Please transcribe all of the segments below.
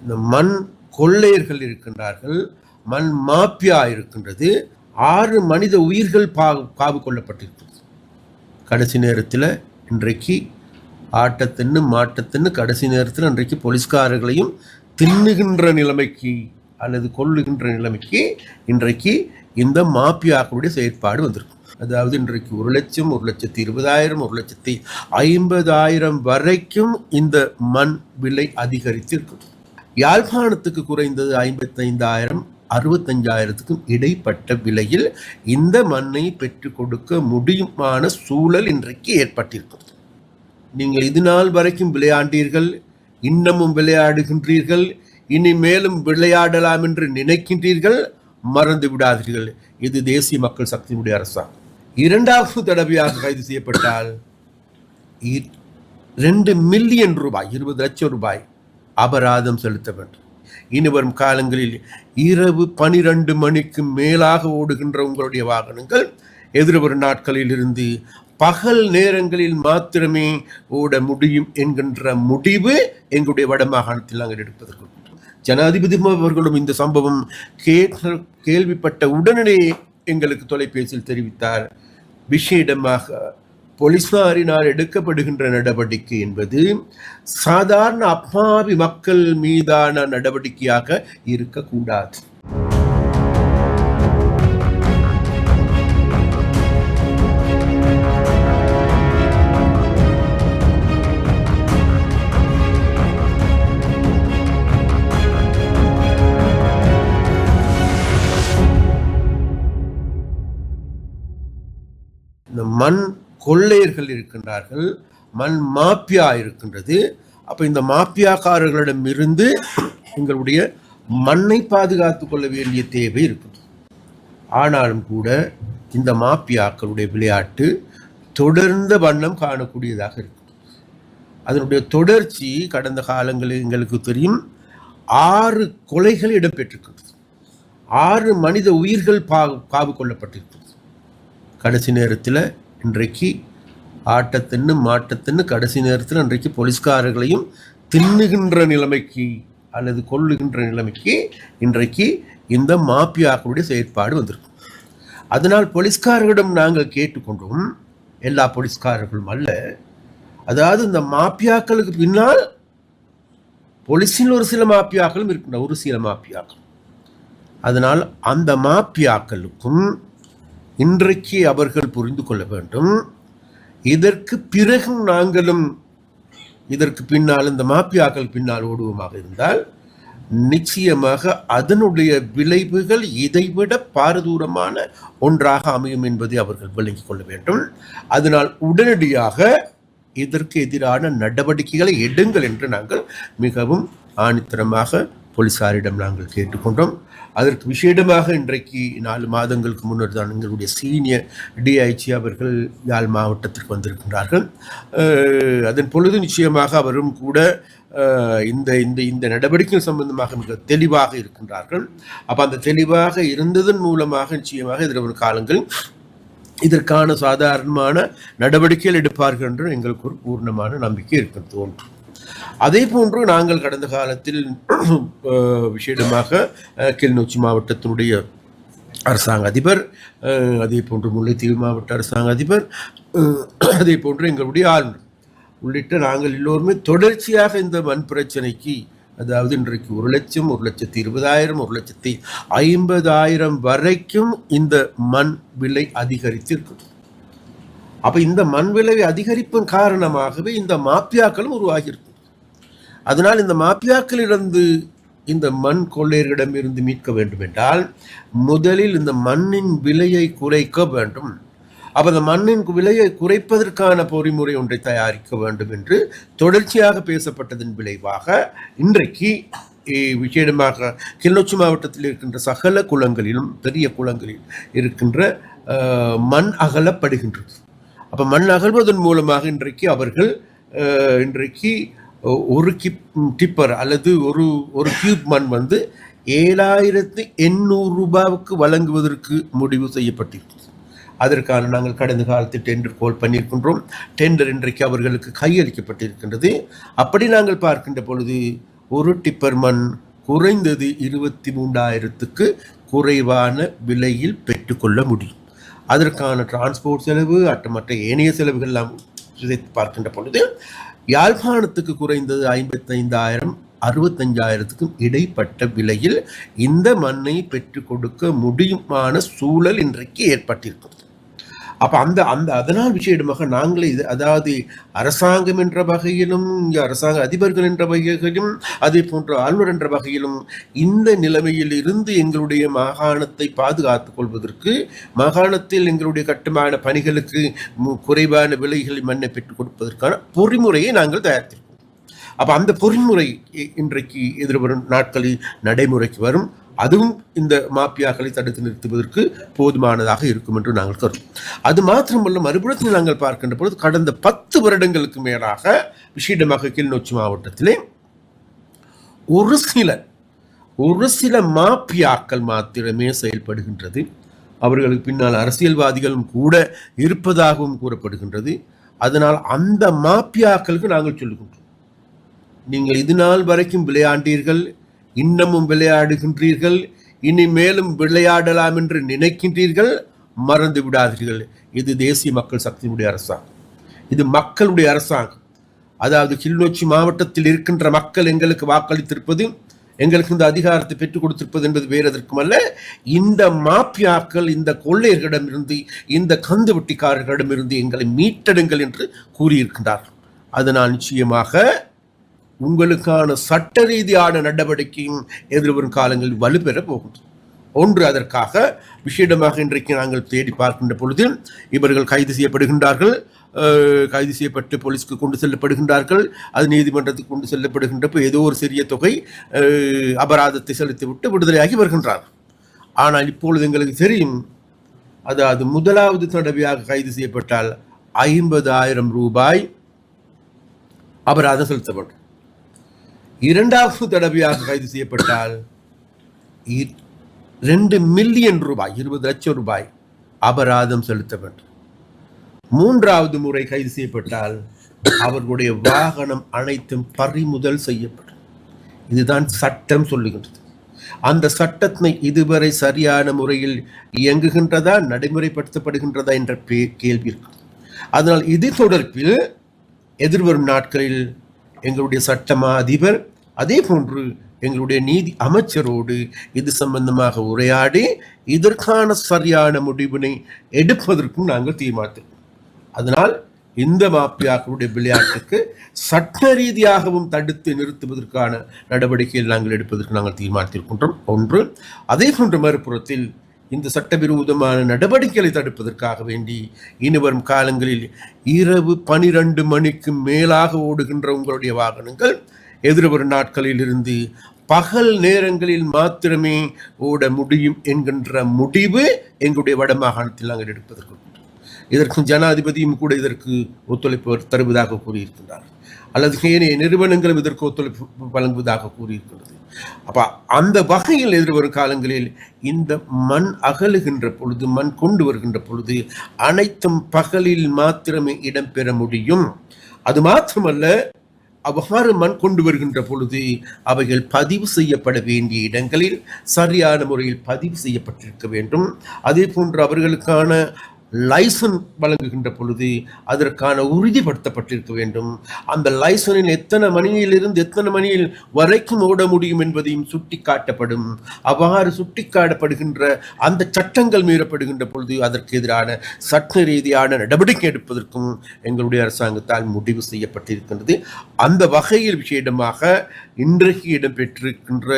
இந்த மண் கொள்ளையர்கள் இருக்கின்றார்கள், மண் மாப்பியா இருக்கின்றது. 6 மனித உயிர்கள் காவு கொள்ளப்பட்டிருக்கிறது. கடைசி நேரத்தில் இன்றைக்கு ஆட்டத்தின்னு மாட்டத்தின்னு கடைசி நேரத்தில் இன்றைக்கு போலீஸ்காரர்களையும் தின்னுகின்ற நிலைமைக்கு அல்லது கொள்ளுகின்ற நிலைமைக்கு இன்றைக்கு இந்த மாப்பியாக்களுடைய செயற்பாடு வந்திருக்கும். அதாவது இன்றைக்கு 1,00,000, 1,20,000, 1,50,000 வரைக்கும் இந்த மண் விலை அதிகரித்து இருக்குது. யாழ்ப்பாணத்துக்கு குறைந்தது 55,000, 65,000க்கும் இடைப்பட்ட விலையில் இந்த மண்ணை பெற்றுக் கொடுக்க முடியுமான சூழல் இன்றைக்கு ஏற்பட்டிருக்கிறது. நீங்கள் இது நாள் வரைக்கும் விளையாண்டீர்கள், இன்னமும் விளையாடுகின்றீர்கள், இனி மேலும் விளையாடலாம் என்று நினைக்கின்றீர்கள். மறந்து விடாதீர்கள், இது தேசிய மக்கள் சக்தியினுடைய அரசாங்கம். 2வது தடவையாக கைது செய்யப்பட்டால் 2 மில்லியன் ரூபாய், 20 லட்சம் ரூபாய் அபராதம் செலுத்த வேண்டும். இனி வரும் காலங்களில் இரவு 12 மணிக்கு மேலாக ஓடுகின்ற உங்களுடைய வாகனங்கள் எதிர்வரும் நாட்களில் இருந்து பகல் நேரங்களில் மாத்திரமே ஓட முடியும் என்கின்ற முடிவு எங்களுடைய வடமாகாணத்தில் நாங்கள் எடுப்பதற்கு ஜனாதிபதி அவர்களும் இந்த சம்பவம் கேள்விப்பட்ட உடனே எங்களுக்கு தொலைபேசியில் தெரிவித்தார். விசேடமாக போலீசாரினால் எடுக்கப்படுகின்ற நடவடிக்கை என்பது சாதாரண அப்பாவி மக்கள் மீதான நடவடிக்கையாக இருக்கக்கூடாது. இந்த மண் கொள்ளையர்கள் இருக்கின்றார்கள், மண் மாப்பியா இருக்கின்றது. அப்போ இந்த மாப்பியாக்காரர்களிடம் இருந்து எங்களுடைய மண்ணை பாதுகாத்துக் கொள்ள வேண்டிய தேவை இருக்குது. ஆனாலும் கூட இந்த மாப்பியாக்களுடைய விளையாட்டு தொடர்ந்த வண்ணம் காணக்கூடியதாக இருக்குது. அதனுடைய தொடர்ச்சி கடந்த காலங்களில் எங்களுக்கு தெரியும். 6 கொலைகள் இடம்பெற்றிருக்கிறது. 6 மனித உயிர்கள் காவு கொள்ளப்பட்டிருக்கிறது. கடைசி நேரத்தில் இன்றைக்கு ஆட்டத்தின்னு மாட்டத்தின்னு கடைசி நேரத்தில் இன்றைக்கு போலீஸ்காரர்களையும் தின்னுகின்ற நிலைமைக்கு அல்லது கொள்ளுகின்ற நிலைமைக்கு இன்றைக்கு இந்த மாப்பியாக்களுடைய செயற்பாடு வந்திருக்கும். அதனால் போலீஸ்காரர்களிடம் நாங்கள் கேட்டுக்கொண்டோம், எல்லா போலீஸ்காரர்களும் அல்ல, அதாவது இந்த மாப்பியாக்களுக்கு பின்னால் போலீஸில் ஒரு சில மாப்பியாக்களும் இருக்கின்ற ஒரு சில மாப்பியாக்கள். அதனால் அந்த மாப்பியாக்களுக்கும் இன்றைக்கு அவர்கள் புரிந்து கொள்ள வேண்டும். இதற்கு பிறகு நாங்களும் இதற்கு பின்னால் இந்த மாப்பியாக்கள் பின்னால் ஓடுவோமாக இருந்தால் நிச்சயமாக அதனுடைய விளைவுகள் இதைவிட பாரதூரமான ஒன்றாக அமையும் என்பதை அவர்கள் விளங்கிக் கொள்ள வேண்டும். அதனால் உடனடியாக இதற்கு எதிரான நடவடிக்கைகளை எடுங்கள் என்று நாங்கள் மிகவும் ஆணித்தரமாக போலீசாரிடம் நாங்கள் கேட்டுக்கொண்டோம். அதற்கு விசேடமாக இன்றைக்கு 4 மாதங்களுக்கு முன்னர் தான் எங்களுடைய சீனியர் டிஐஜி அவர்கள் யாழ் மாவட்டத்திற்கு வந்திருக்கின்றார்கள். அதன் பொழுது நிச்சயமாக அவரும் கூட இந்த இந்த இந்த நடவடிக்கை சம்பந்தமாக மிக தெளிவாக இருக்கின்றார்கள். அப்போ அந்த தெளிவாக இருந்ததன் மூலமாக நிச்சயமாக எதிர்வரும் காலங்கள் இதற்கான சாதாரணமான நடவடிக்கைகள் எடுப்பார்கள் என்று எங்களுக்கு ஒரு பூர்ணமான நம்பிக்கை இருக்கிறது ஒன்று. அதே போன்று நாங்கள் கடந்த காலத்தில் விசேடமாக கிளிநொச்சி மாவட்டத்தினுடைய அரசாங்க அதிபர், அதே போன்று முல்லைத்தீவு மாவட்ட அரசாங்க அதிபர், அதே போன்று எங்களுடைய ஆளுநர் உள்ளிட்ட நாங்கள் எல்லோருமே தொடர்ச்சியாக இந்த மண் பிரச்சனைக்கு, அதாவது இன்றைக்கு 1,00,000, 1,20,000, 1,50,000 வரைக்கும் இந்த மண் விலை அதிகரித்து இருக்குது. அப்போ இந்த மண் விலை அதிகரிப்பின் காரணமாகவே இந்த மாப்பியாக்களும் உருவாகியிருக்கு. அதனால் இந்த மாப்பியாக்களிடந்து இந்த மண் கொள்ளையர்களிடமிருந்து மீட்க வேண்டும் என்றால் முதலில் இந்த மண்ணின் விலையை குறைக்க வேண்டும். அப்போ அந்த மண்ணின் விலையை குறைப்பதற்கான பொறிமுறை ஒன்றை தயாரிக்க வேண்டும் என்று தொடர்ச்சியாக பேசப்பட்டதன் விளைவாக இன்றைக்கு விசேடமாக கிளிநொச்சி மாவட்டத்தில் இருக்கின்ற சகல குளங்களிலும் பெரிய குளங்களில் இருக்கின்ற மண் அகலப்படுகின்றது. அப்போ மண் அகழ்வதன் மூலமாக இன்றைக்கு அவர்கள் இன்றைக்கு ஒரு டிப்பர் அல்லது ஒரு கியூப் மண் 7,800 ரூபாவுக்கு வழங்குவதற்கு முடிவு செய்யப்பட்டிருக்கிறது. அதற்கான நாங்கள் கடந்த காலத்தில் டெண்டர் கோல் பண்ணியிருக்கின்றோம். டெண்டர் இன்றைக்கு அவர்களுக்கு கையளிக்கப்பட்டிருக்கின்றது. அப்படி நாங்கள் பார்க்கின்ற பொழுது ஒரு டிப்பர் மண் குறைந்தது 23,000க்கு குறைவான விலையில் பெற்றுக்கொள்ள முடியும். அதற்கான டிரான்ஸ்போர்ட் செலவு மற்ற ஏனைய செலவுகள் எல்லாம் பார்க்கின்ற பொழுது யாழ்ப்பாணத்துக்கு குறைந்தது 55,000 65,000க்கும் இடைப்பட்ட விலையில் இந்த மண்ணை பெற்றுக் கொடுக்க முடியுமான சூழல் இன்றைக்கு ஏற்பட்டிருக்கிறது. அப்ப அதனால் விஷயமாக நாங்களே அதாவது அரசாங்கம் என்ற வகையிலும் அரசாங்க அதிபர்கள் என்ற வகையிலும் அதே போன்ற ஆளுநர் என்ற வகையிலும் இந்த நிலைமையில் இருந்து எங்களுடைய மாகாணத்தை பாதுகாத்துக் கொள்வதற்கு மாகாணத்தில் எங்களுடைய கட்டுமான பணிகளுக்கு குறைவான விலைகளில் மண்ணை பெற்றுக் கொடுப்பதற்கான பொறிமுறையை நாங்கள் தயாரித்திருக்கோம். அப்ப அந்த பொறிமுறை இன்றைக்கு எதிர்வரும் நாட்களில் நடைமுறைக்கு வரும். அதுவும் இந்த மாப்பியாக்களை தடுத்து நிறுத்துவதற்கு போதுமானதாக இருக்கும் என்று நாங்கள் கருதும். அது மாத்திரமல்ல, மறுபுறத்தில் நாங்கள் பார்க்கின்ற பொழுது கடந்த 10 வருடங்களுக்கு மேலாக விசேடமாக கிளிநொச்சி மாவட்டத்திலே ஒரு சில மாப்பியாக்கள் மாத்திரமே செயல்படுகின்றது. அவர்களுக்கு பின்னால் அரசியல்வாதிகளும் கூட இருப்பதாகவும் கூறப்படுகின்றது. அதனால் அந்த மாப்பியாக்களுக்கு நாங்கள் சொல்லுகின்றோம், நீங்கள் இது நாள் வரைக்கும் விளையாண்டீர்கள், இன்னமும் விளையாடுகின்றீர்கள், இனி மேலும் விளையாடலாம் என்று நினைக்கின்றீர்கள், மறந்து விடாதீர்கள். இது தேசிய மக்கள் சக்தியினுடைய அரசாங்கம், இது மக்களுடைய அரசாங்கம். அதாவது கிளிநொச்சி மாவட்டத்தில் இருக்கின்ற மக்கள் எங்களுக்கு வாக்களித்திருப்பது, எங்களுக்கு இந்த அதிகாரத்தை பெற்றுக் கொடுத்திருப்பது என்பது வேறு எதற்கும் அல்ல, இந்த மாப்பியாக்கள், இந்த கொள்ளையர்களிடமிருந்து, இந்த கந்து வெட்டிக்காரர்களிடமிருந்து எங்களை மீட்டெடுங்கள் என்று கூறியிருக்கின்றார்கள். அதனால் நிச்சயமாக உங்களுக்கான சட்ட ரீதியான நடவடிக்கையும் எதிர்வரும் காலங்களில் வலுப்பெற போகின்றது. ஒன்று, அதற்காக விஷேடமாக இன்றைக்கு நாங்கள் தேடி பார்க்கின்ற பொழுது இவர்கள் கைது செய்யப்படுகின்றார்கள். கைது செய்யப்பட்டு போலீஸ்க்கு கொண்டு செல்லப்படுகின்றார்கள். அது நீதிமன்றத்துக்கு கொண்டு செல்லப்படுகின்றப்போ ஏதோ ஒரு சிறிய தொகை அபராதத்தை செலுத்திவிட்டு விடுதலையாகி வருகின்றார்கள். ஆனால் இப்பொழுது எங்களுக்கு தெரியும், அதாவது முதலாவது தடவையாக கைது செய்யப்பட்டால் 50,000 ரூபாய் அபராதம் செலுத்தப்படும். இரண்டாவது தடவையாக கைது செய்யப்பட்டால் 2 மில்லியன் ரூபாய், 20 லட்சம் ரூபாய் அபராதம் செலுத்த வேண்டும். மூன்றாவது முறை கைது செய்யப்பட்டால் அவர்களுடைய வாகனம் அனைத்தும் பறிமுதல் செய்யப்படும். இதுதான் சட்டம் சொல்லுகின்றது. அந்த சட்டத்தை இதுவரை சரியான முறையில் இயங்குகின்றதா, நடைமுறைப்படுத்தப்படுகின்றதா என்ற கேள்வி இருக்கு. அதனால் இது தொடர்பில் எதிர்வரும் நாட்களில் எங்களுடைய சட்டமா அதிபர் அதே போன்று எங்களுடைய நீதி அமைச்சரோடு இது சம்பந்தமாக உரையாடி இதற்கான சரியான முடிவினை எடுப்பதற்கும் நாங்கள் தீர்மானித்தோம். அதனால் இந்த மாப்பியாக்களுடைய விளையாட்டுக்கு சட்ட ரீதியாகவும் தடுத்து நிறுத்துவதற்கான நடவடிக்கைகள் நாங்கள் எடுப்பதற்கு நாங்கள் தீர்மானித்திருக்கின்றோம். ஒன்று, அதே போன்ற மறுபுறத்தில் இந்த சட்டவிரோதமான நடவடிக்கைகளை தடுப்பதற்காக வேண்டி இனிவரும் காலங்களில் இரவு 12 மணிக்கு மேலாக ஓடுகின்ற உங்களுடைய வாகனங்கள் எதிர்வரும் நாட்களில் இருந்து பகல் நேரங்களில் மாத்திரமே ஓட முடியும் என்கின்ற முடிவு எங்களுடைய வடமாகாணத்தில் நாங்கள் எடுப்பதற்கு, இதற்கு ஜனாதிபதியும் கூட இதற்கு ஒத்துழைப்பு தருவதாக கூறியிருக்கின்றார், அல்லது ஏனைய நிறுவனங்களும் இதற்கு ஒத்துழைப்பு வழங்குவதாக கூறியிருக்கின்றது. அப்ப அந்த வகையில் எதிர்வரும் காலங்களில் இந்த மண் அகலுகின்ற பொழுது, மண் கொண்டு வருகின்ற பொழுது அனைத்தும் பகலில் மாத்திரமே இடம்பெற முடியும். அது மாத்திரமல்ல, அவ்வாறு மண் கொண்டு வருகின்ற பொழுது அவைகள் பதிவு செய்யப்பட வேண்டிய இடங்களில் சரியான முறையில் பதிவு செய்யப்பட்டிருக்க வேண்டும். அதே போன்று அவர்களுக்கான லைசன் வழங்குகின்ற பொழுது அதற்கான உறுதிப்படுத்தப்பட்டிருக்க வேண்டும். அந்த லைசனில் எத்தனை மணியிலிருந்து எத்தனை மணியில் வரைக்கும் ஓட முடியும் என்பதையும் சுட்டிக்காட்டப்படும். அவ்வாறு சுட்டிக்காட்டப்படுகின்ற அந்த சட்டங்கள் மீறப்படுகின்ற பொழுது அதற்கு எதிரான சட்ட ரீதியான நடவடிக்கை எடுப்பதற்கும் எங்களுடைய அரசாங்கத்தால் முடிவு செய்யப்பட்டிருக்கின்றது. அந்த வகையில் விஷயமாக இன்றைக்கு இடம்பெற்றிருக்கின்ற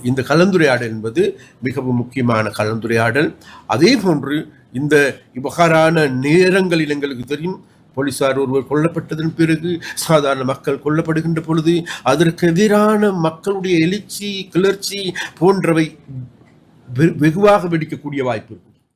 இந்த கலந்துரையாடல் என்பது மிகவும் முக்கியமான கலந்துரையாடல். அதே போன்று இந்த இவ்வாறான நேரங்களில் எங்களுக்கு தெரியும், போலீசார் ஒருவர் கொல்லப்பட்டதன் பிறகு சாதாரண மக்கள் கொல்லப்படுகின்ற பொழுது அதற்கு எதிரான மக்களுடைய எழுச்சி, கிளர்ச்சி போன்றவை வெகுவாக வெடிக்கக்கூடிய வாய்ப்பு.